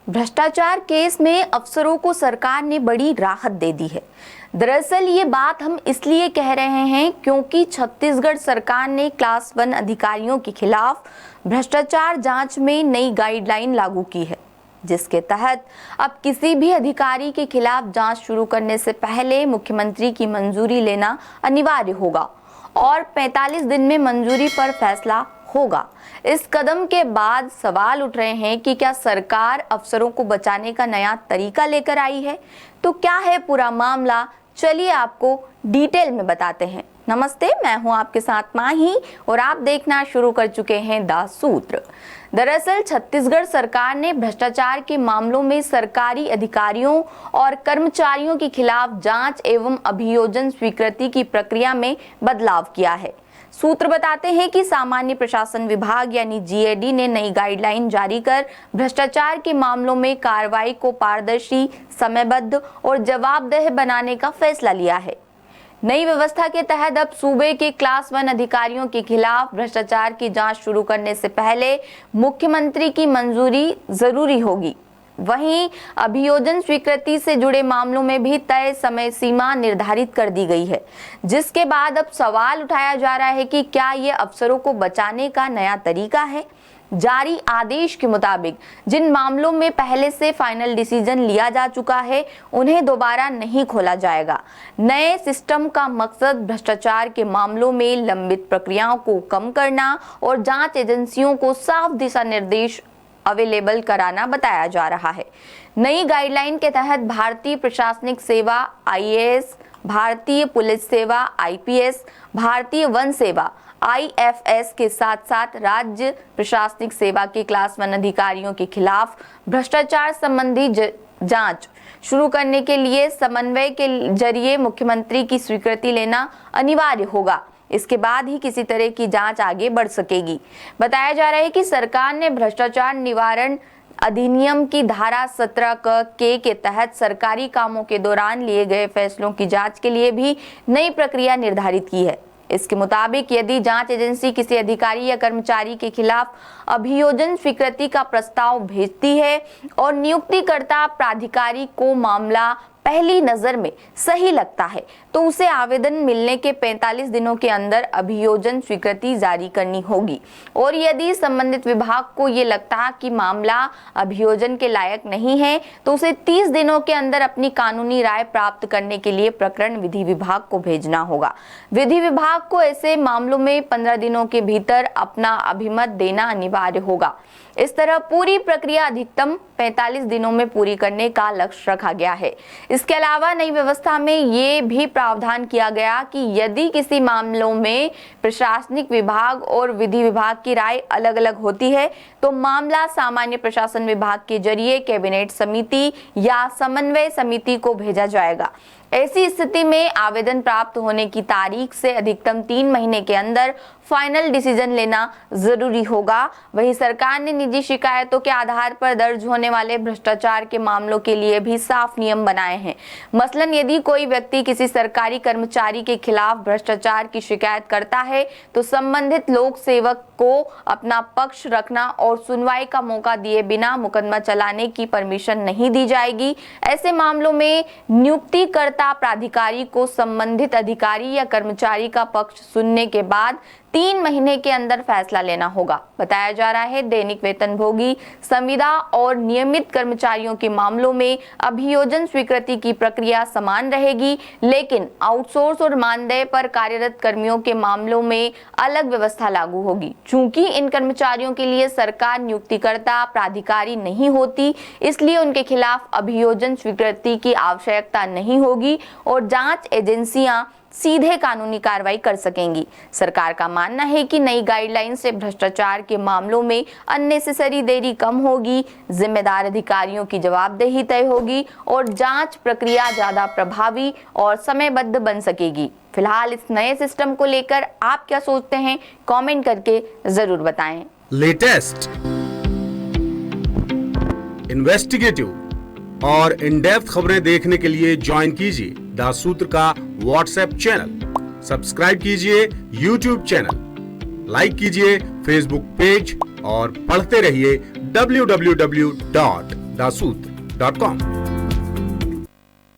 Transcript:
भ्रष्टाचार केस में अफसरों को सरकार ने बड़ी राहत दे दी है। दरअसल ये बात हम इसलिए कह रहे हैं क्योंकि छत्तीसगढ़ सरकार ने क्लास 1 अधिकारियों के खिलाफ भ्रष्टाचार जांच में नई गाइडलाइन लागू की है, जिसके तहत अब किसी भी अधिकारी के खिलाफ जांच शुरू करने से पहले मुख्यमंत्री की मंजूरी लेना अनिवार्य होगा और 45 दिन में मंजूरी पर फैसला होगा। इस कदम के बाद सवाल उठ रहे हैं कि क्या सरकार अफसरों को बचाने का नया तरीका लेकर आई है? तो क्या है पूरा मामला, चलिए आपको डिटेल में बताते हैं। नमस्ते, मैं हूं आपके साथ माही और आप देखना शुरू कर चुके हैं द सूत्र। दरअसल छत्तीसगढ़ सरकार ने भ्रष्टाचार के मामलों में सरकारी अधिकारियों और कर्मचारियों के खिलाफ जांच एवं अभियोजन स्वीकृति की प्रक्रिया में बदलाव किया है। सूत्र बताते हैं कि सामान्य प्रशासन विभाग यानी जीएडी ने नई गाइडलाइन जारी कर भ्रष्टाचार के मामलों में कार्रवाई को पारदर्शी, समयबद्ध और जवाबदेह बनाने का फैसला लिया है। नई व्यवस्था के तहत अब सूबे के क्लास 1 अधिकारियों के खिलाफ भ्रष्टाचार की जांच शुरू करने से पहले मुख्यमंत्री की मंजूरी जरूरी होगी। वहीं अभियोजन स्वीकृति से जुड़े मामलों में भी तय समय सीमा निर्धारित कर दी गई है, जिसके बाद अब सवाल उठाया जा रहा है कि क्या ये अफसरों को बचाने का नया तरीका है। जारी आदेश के मुताबिक जिन मामलों में पहले से फाइनल डिसीजन लिया जा चुका है, उन्हें दोबारा नहीं खोला जाएगा। नए सिस्टम का मकसद भ्रष्टाचार के मामलों में लंबित प्रक्रियाओं को कम करना और जांच एजेंसियों को साफ दिशा निर्देश अवेलेबल कराना बताया जा रहा है। नई गाइडलाइन के तहत भारतीय प्रशासनिक सेवा आईएएस, भारतीय पुलिस सेवा आईपीएस, भारतीय वन सेवा आईएफएस के साथ साथ राज्य प्रशासनिक सेवा के क्लास 1 अधिकारियों के खिलाफ भ्रष्टाचार संबंधी जांच शुरू करने के लिए समन्वय के जरिए मुख्यमंत्री की स्वीकृति लेना अनिवार्य होगा। इसके बाद ही किसी तरह की जांच आगे बढ़ सकेगी। बताया जा रहा है कि सरकार ने भ्रष्टाचार निवारण अधिनियम की धारा 17 के तहत सरकारी कामों के दौरान लिए गए फैसलों की जांच के लिए भी नई प्रक्रिया निर्धारित की है। इसके मुताबिक यदि जांच एजेंसी किसी अधिकारी या कर्मचारी के खिलाफ अभियोजन स्वीकृति का प्रस्ताव भेजती है और नियुक्तिकर्ता प्राधिकारी को मामला पहली नजर में सही लगता है, तो उसे आवेदन मिलने के 45 दिनों के अंदर अभियोजन स्वीकृति जारी करनी होगी। और यदि संबंधित विभाग को ये लगता है कि मामला अभियोजन के लायक नहीं है, तो उसे 30 दिनों के अंदर अपनी कानूनी राय प्राप्त करने के लिए प्रकरण विधि विभाग को भेजना होगा। विधि विभाग को ऐसे मामलों में 15 दिनों के भीतर अपना अभिमत देना अनिवार्य होगा। इस तरह पूरी प्रक्रिया अधिकतम 45 दिनों में पूरी करने का लक्ष्य रखा गया है। इसके अलावा नई व्यवस्था में ये भी प्रावधान किया गया कि यदि किसी मामलों में प्रशासनिक विभाग और विधि विभाग की राय अलग अलग होती है, तो मामला सामान्य प्रशासन विभाग के जरिए कैबिनेट समिति या समन्वय समिति को भेजा जाएगा। ऐसी स्थिति में आवेदन प्राप्त होने की तारीख से अधिकतम 3 महीने के अंदर फाइनल डिसीजन लेना जरूरी होगा। वहीं सरकार ने निजी शिकायतों के आधार पर दर्ज होने वाले भ्रष्टाचार के मामलों के लिए भी साफ नियम बनाए हैं। मसलन यदि कोई व्यक्ति किसी सरकारी कर्मचारी के खिलाफ भ्रष्टाचार की शिकायत करता है, तो संबंधित लोक सेवक को अपना पक्ष रखना और सुनवाई का मौका दिए बिना मुकदमा चलाने की परमिशन नहीं दी जाएगी। ऐसे मामलों में नियुक्तिकर्ता प्राधिकारी को संबंधित अधिकारी या कर्मचारी का पक्ष सुनने के बाद 3 महीने के अंदर फैसला लेना होगा। बताया जा रहा है दैनिक वेतनभोगी, संविदा और नियमित कर्मचारियों के मामलों में अभियोजन स्वीकृति की प्रक्रिया समान रहेगी, लेकिन आउटसोर्स और मानदेय पर कार्यरत कर्मियों के मामलों में अलग व्यवस्था लागू होगी। चूंकि इन कर्मचारियों के लिए सरकार नियुक्तिकर्ता प्राधिकारी नहीं होती, इसलिए उनके खिलाफ अभियोजन स्वीकृति की आवश्यकता नहीं होगी और जांच एजेंसियां सीधे कानूनी कार्रवाई कर सकेंगी। सरकार का मानना है कि नई गाइडलाइन से भ्रष्टाचार के मामलों में अननेसेसरी देरी कम होगी, जिम्मेदार अधिकारियों की जवाबदेही तय होगी और जांच प्रक्रिया ज्यादा प्रभावी और समयबद्ध बन सकेगी। फिलहाल इस नए सिस्टम को लेकर आप क्या सोचते हैं, कमेंट करके जरूर बताएं। लेटेस्ट, इन्वेस्टिगेटिव और इन डेप्थ खबरें देखने के लिए ज्वाइन कीजिए द सूत्र का व्हाट्सएप चैनल, सब्सक्राइब कीजिए यूट्यूब चैनल, लाइक कीजिए फेसबुक पेज और पढ़ते रहिए www.thesutra.in daसूत्र.com।